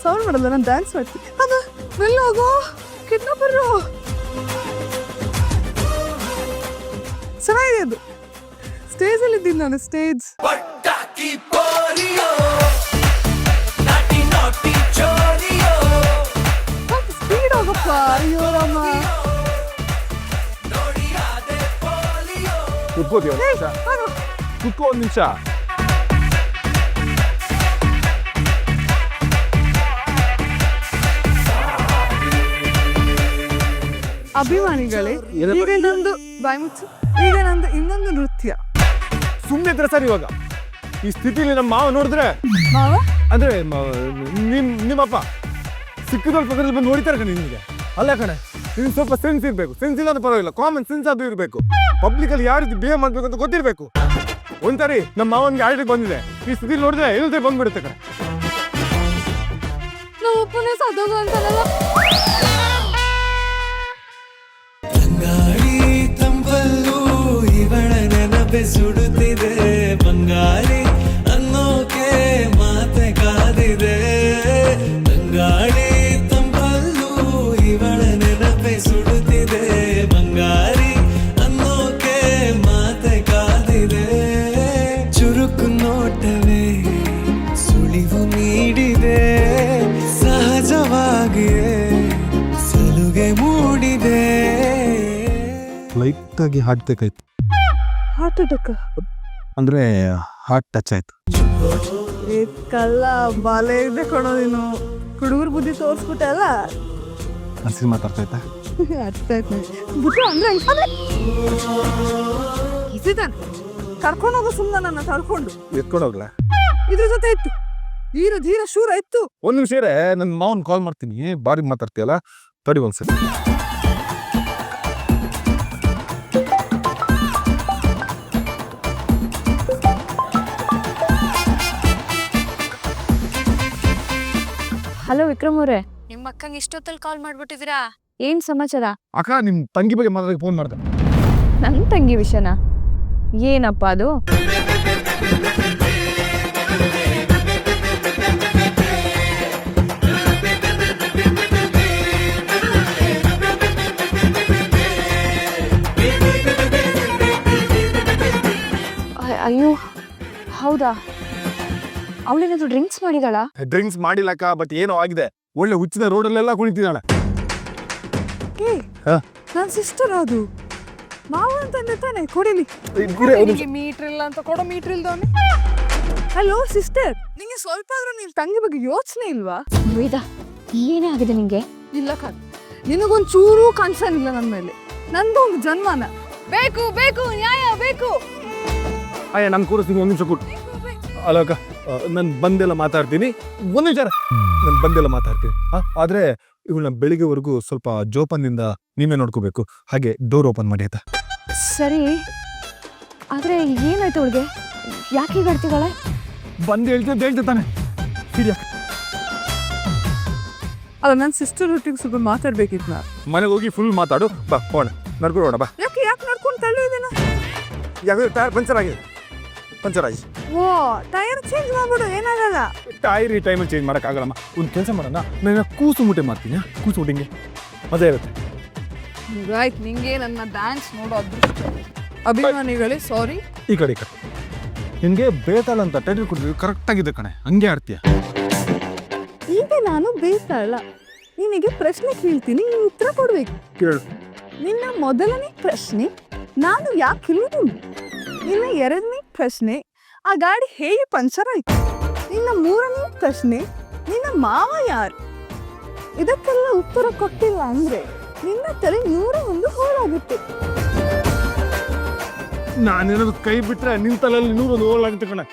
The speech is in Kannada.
ಸೌಂಡ್ ಮಾಡಲ್ಲ, ನಾನು ಡ್ಯಾನ್ಸ್ ಮಾಡ್ತೀನಿ. ಅದು ಮೆಲ್ಲ ಹೋಗೋ ಕಿಡ್ನಾಪರು. ಚೆನ್ನಾಗಿದೆ ಅದು. ಸ್ಟೇಜಲ್ಲಿ ಇದ್ದೀನಿ ನಾನು. ಸ್ಟೇಜ್ ಸ್ಪೀಡ್ ಹೋಗಪ್ಪ. ಅಯ್ಯೋ ರಾಮ. ಕುತ್ಕೋತೀವಿ ಕುತ್ಕೋ ಒಂದು ನಿಮಿಷ. ಅಭಿಮಾನಿಗಳೇ, ಈಗ ನಂದು ಬಾಯಿ ಮುಚ್ಚು. ಈಗ ನಂದು ಇನ್ನೊಂದು ನೃತ್ಯ. ಸುಮ್ಮನೆ ಇದ್ರೆ ಸರ್. ಇವಾಗ ಈ ಸ್ಥಿತಿಲಿ ನಮ್ಮ ಮಾವ ನೋಡಿದ್ರೆ, ಮಾವ ಅಂದ್ರೆ ನಿಮ್ಮಪ್ಪ ಸಿಕ್ಕಿದವ್ರ ಪಕ್ಕದಲ್ಲಿ ಬಂದು ನೋಡಿತಾರೆ ಕಣೆ ನಿಮಗೆ. ಅಲ್ಲ ಕಣೆ, ನಿಮ್ಗೆ ಸ್ವಲ್ಪ ಸೆನ್ಸ್ ಇರಬೇಕು. ಸೆನ್ಸ್ ಇಲ್ಲ ಅಂದ್ರೆ ಪರವಾಗಿಲ್ಲ, ಕಾಮನ್ ಸೆನ್ಸ್ ಅದು ಇರಬೇಕು. ಪಬ್ಲಿಕಲ್ಲಿ ಯಾವ ರೀತಿ ಬಿಹೇವ್ ಮಾಡ್ಬೇಕು ಅಂತ ಗೊತ್ತಿರಬೇಕು. ಒಂದ್ಸರಿ ನಮ್ಮ ಮಾವನ್ಗೆ ಆಲ್ರೆಡಿ ಬಂದಿದೆ. ಈ ಸ್ಥಿತಿ ನೋಡಿದ್ರೆ ಎಲ್ಲದೆ ಬಂದ್ಬಿಡುತ್ತೆ ಕಣೆ. ನಮ್ಮ ಅಪ್ಪನೇ ಸಾಧೋದು ಅಂತಾರಲ್ಲ. ಬಂಗಾಳಿ ತಂಪಲ್ಲೂ ಇವಳ ನೆನಪೆ ಸುಡುತ್ತಿದೆ. ಬಂಗಾಳಿ ಅನ್ನೋಕೆ ಮಾತೆ ಕಾದಿದೆ. ಬಂಗಾಳಿ ತಂಪಲ್ಲೂ ಇವಳ ನೆನಪೆ ಸುಡುತ್ತಿದೆ. ಬಂಗಾಳಿ ಅನ್ನೋಕೆ ಮಾತೆ ಕಾದಿದೆ. ಚುರುಕು ನೋಟವೇ ಸುಳಿವು ನೀಡಿದೆ. ಸಹಜವಾಗಿಯೇ ಸಲುಗೆ ಮೂಡಿದೆ. ಲೈಟ್ ಆಗಿ ಹಾರ್ಟ್ ಬೇಕಾಯ್ತು. ಹಾರ್ಟ್ ಅಟ್ಯಾಕ್ ಅಂದ್ರೆ ಹಾರ್ಟ್ ಟಚ್ ಆಯ್ತು. ಕಲ್ಲ ಬಾಲೆ ಇದೆ ಕಣೋ ನೀನು. ಹುಡುಗರು ಬುದ್ಧಿ ತೋರಿಸ್ಬಿಟ್ಟೆ ಅಲ್ಲ. ಹಸಿ ಮಾತಾಡ್ತಾ ಆಯ್ತಾ? ಅರ್ಥ ಆಯ್ತು. ಬುದ್ಧಿ ಅಂದ್ರೆ ಇದಾನೆ. ಕರ್ಕೊಂಡು ಹೋಗೋ ಸುಮ್ಮನೆ ನನ್ನ ಕರ್ಕೊಂಡು ಎತ್ಕೊಂಡು ಹೋಗ್ಲಾ? ಇದ್ರ ಜೊತೆ ಇತ್ತು. ಧೀರ ಧೀರ ಶೂರ ಇತ್ತು. ಒಂದ್ ನಿಮಿಷ ಇರೇ, ನನ್ನ ಮಾವನ್ ಕಾಲ್ ಮಾಡ್ತೀನಿ. ಬಾರಿ ಮಾತಾಡ್ತೀಯಲ್ಲ, ತಡಿ ಒಂದ್ಸರಿ. ಹಲೋ ವಿಕ್ರಮ್ ಅವರೇ, ನಿಮ್ಮ ಅಕ್ಕಂಗೆ ಇಷ್ಟೊತ್ತಲ್ಲಿ ಕಾಲ್ ಮಾಡ್ಬಿಟ್ಟಿದ್ದೀರಾ? ಏನ್ ಸಮಾಚಾರ? ಅಕ್ಕ, ನಿಮ್ ತಂಗಿ ಬಗ್ಗೆ ಮಾತಾಡಕ್ಕೆ ಫೋನ್ ಮಾಡ್ದೆ. ನನ್ನ ತಂಗಿ ವಿಷಯನ? ಏನಪ್ಪ ಅದು? ಅಯ್ಯೋ ಹೌದಾ? ಅವಳೇನಾದ್ರು ಡ್ರಿಂಕ್ಸ್ ಮಾಡಿದಾಳ? ಡ್ರಿಂಕ್ಸ್ ಮಾಡಿಲ್ಲಕ್ಕ, ಬಟ್ ಏನೋ ಆಗಿದೆ. ಒಳ್ಳೆ ಹುಚ್ಚಿನ ರೋಡಲ್ಲೆಲ್ಲ ಕುಣಿತಿದ್ದಾಳೆ. ನನ್ನ ಸಿಸ್ಟರ್ ಅದು. ಮಾವ ಅಂತಂದ್ರೆ ತಾನೆ ಕೊಡಿಲಿ. ಮೀಟರ್ ಇಲ್ಲ ಅಂತ ಕೊಡೋ. ಮೀಟರ್ ಇಲ್ದವನೆ. ಹಲೋ ಸಿಸ್ಟರ್, ನಿಂಗೆ ಸ್ವಲ್ಪ ಆದ್ರೂ ನಿನ್ ತಂಗಿ ಬಗ್ಗೆ ಯೋಚನೆ ಇಲ್ವಾ? ವೇದ, ಏನೇ ಆಗಿದೆ ನಿಂಗೆ? ಇಲ್ಲ ಕಣ್, ನಿನಗೊಂದು ಚೂರು ಕನ್ಸರ್ನ್ ಇಲ್ಲ ನನ್ನ ಮೇಲೆ. ನಂದು ಒಂದು ಜನ್ಮನ ಬೇಕು ಬೇಕು, ನ್ಯಾಯ ಬೇಕು. ಅಯ್ಯ, ನನ್ ಕೂರಿಸ್ತೀನಿ, ಒಂದ್ ನಿಮಿಷ ಕೊಟ್ಟು. ಅಲ್ಲ ಅಕ್ಕ, ನಾನು ಬಂದೆಲ್ಲ ಮಾತಾಡ್ತೀನಿ. ಒಂದ್ ನಿಮಿಷ, ನಾನು ಬಂದೆಲ್ಲ ಮಾತಾಡ್ತೀನಿ. ಆದ್ರೆ ಇವಳನ್ನ ಬೆಳಿಗ್ಗೆವರೆಗೂ ಸ್ವಲ್ಪ ಜೋಪಾನದಿಂದ ನೀವೇ ನೋಡ್ಕೋಬೇಕು. ಹಾಗೆ ಡೋರ್ ಓಪನ್ ಮಾಡಿ ಆಯ್ತಾ? ಸರಿ, ಆದ್ರೆ ಏನಾಯ್ತು ಅವಳಿಗೆ? ಯಾಕೆ ಈಗ ಆಡ್ತಿದ್ದಾಳೆ? ಬಂದು ಹೇಳ್ತೆ ತಾನೆ. ಅಲ್ಲ, ನನ್ನ ಸಿಸ್ಟರ್ ಒಟ್ಟಿಗೆ ಸ್ವಲ್ಪ ಮಾತಾಡ್ಬೇಕಿತ್ತು. ನಾ ಮನೆಗೆ ಹೋಗಿ ಫುಲ್ ಮಾತಾಡು. ಬಾ ಹೋಣ, ನಡ್ಕೊಳ್ಳೋಣ ಬಾ. ಯಾಕೆ ನಡ್ಕೊಂಡು ತಳ್ಳಿದೇನ? ಯಾಕಂದ್ರೆ ಟೈರ್ ಪಂಚರ್ ಆಗಿದೆ. ಓ, ಟೈರ್ ಚೇಂಜ್ ಮಾಡ್ಬಿಡು, ಏನಾಗಲ್ಲ. ಟೈರ್ ಈ ಟೈಮಲ್ಲಿ ಚೇಂಜ್ ಮಾಡೋಕ್ಕಾಗಲ್ಲಮ್ಮ. ಒಂದು ಕೆಲಸ ಮಾಡೋಣ, ನಾನು ಕೂಸು ಮುಟ್ಟೆ ಮಾಡ್ತೀನಿ. ಕೂಸು ಮುಟ್ಟಿಂಗೆ ಮಜಾ ಇರುತ್ತೆ. ಆಯ್ತು, ನಿಂಗೆ ನನ್ನ ಡ್ಯಾನ್ಸ್ ನೋಡೋ ಅದೃಷ್ಟ. ಅಭಿಮಾನಿಗಳೇ ಸಾರಿ. ಈ ಕಡೆ ನಿನಗೆ ಬೇತಾಳ ಅಂತ ಟೈಟಲ್ ಕೊಟ್ಟಿದ್ದು ಕರೆಕ್ಟ್ ಆಗಿದೆ ಕಣೆ. ಹಂಗೆ ಆಡ್ತೀಯ. ಈಗ ನಾನು ಬೇತಾಳ. ನಿನಗೆ ಪ್ರಶ್ನೆ ಕೇಳ್ತೀನಿ, ನೀನು ಉತ್ತರ ಕೊಡ್ಬೇಕು. ಕೇಳು. ನಿನ್ನ ಮೊದಲನೇ ಪ್ರಶ್ನೆ, ನಾನು ಯಾಕೆ ಇರುವುದು? ನಿನ್ನ ಎರಡನೇ ಪ್ರಶ್ನೆ, ಆ ಗಾಡಿ ಹೇಗೆ ಪಂಚರ್ ಆಯ್ತು? ನಿನ್ನ ಮೂರನೇ ಪ್ರಶ್ನೆ, ನಿನ್ನ ಮಾವ ಯಾರು? ಇದಕ್ಕೆಲ್ಲ ಉತ್ತರ ಕೊಟ್ಟಿಲ್ಲ ಅಂದ್ರೆ ನಿನ್ನ ತಲೆ 101 ಹೋಲಾಗುತ್ತೆ. ನಾನೇನಾದ್ರು ಕೈ ಬಿಟ್ರೆ ನಿನ್ ತಲೆಯಲ್ಲಿ 101 ಹೋಲಾಗುತ್ತೆ ಕಣೆ.